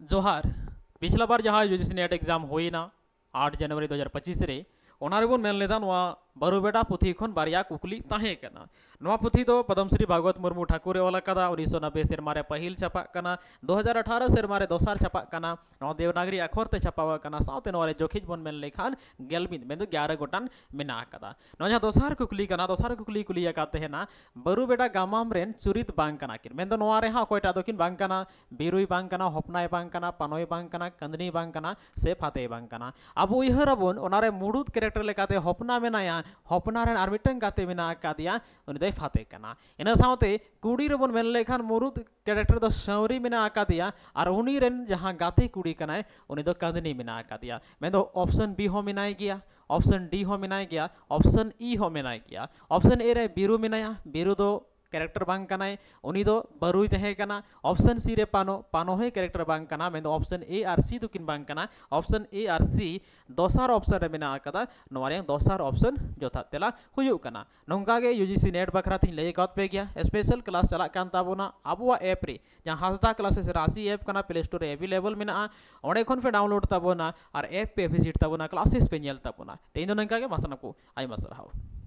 जोहार पिछला बार जहाँ यूजीसी नेट एग्जाम हुईना 8 जनवरी 2025 रे ओनारेबन मेन लेदा नवा बरुबेटा पुथी खन बारिया कुकली ताहे कना नवा पुथी दो पद्मश्री भागवत मुर्मू ठाकुर ओला कदा 1990 सेरमा रे पहिल छापा कना 2018 सेरमा रे दोसार छापा कना नवा देवनागरी अक्षर ते छापावा कना साउते नवा रे जोखिज बन मेन लेखान गेलमिन मेंदु 11 गोटान मेना कदा नवा दोसार कुकली कना दोसार कुकली कुलिया काते है ना बरुबेटा गामाम रेन चुरित बांग कना किन मेंदु नवा रे हा कोयटा दोकिन बांग कना बिरुई बांग कना हपनाय बांग कना पानोय बांग कना कंदनी बांग कना से फाते बांग कना अब उइहराबन ओनारे मुडुत कैरेक्टर लेकाते हपना मेनाया हपना रेन आर मिटन गाते मेना कादिया उनि दै फाते कना इना साउते कुड़ी रेबन मेन लेखान मुरुत कैरेक्टर दो सौरी मेना कादिया और उनी रेन जहां गाते कुड़ी कनाय उनि दो कंदनी मेना कादिया मेंदो ऑप्शन बी हो मेनाय गया ऑप्शन डी हो मेनाय गया ऑप्शन ई हो मेनाय गया ऑप्शन ए रे बिरु मेनाया बिरु दो कैरेक्टर बांग कनाय उनी दो बरुई तहे कना ऑप्शन सी रे पानो पानो है कैरेक्टर बांग कना मेन ऑप्शन ए आर सी दुकिन बांग कना ऑप्शन ए आर सी दोसार ऑप्शन रे मेना कदा नवारे दोसार ऑप्शन जोथा तेला हुयु कना नोंगा गे यूजीसी नेट बखरा थिन ले गत पे गया स्पेशल क्लास चला कान ताबोना अबुआ ऐप रे जहां हासदा क्लासेस राशि ऐप कना प्ले स्टोर रे अवेलेबल मेना ओंडे खन पे डाउनलोड ताबोना और ऐप पे विजिट ताबोना क्लासेस पे नेल ताबोना तेन नोंगा गे मासना को आई मसर हाउ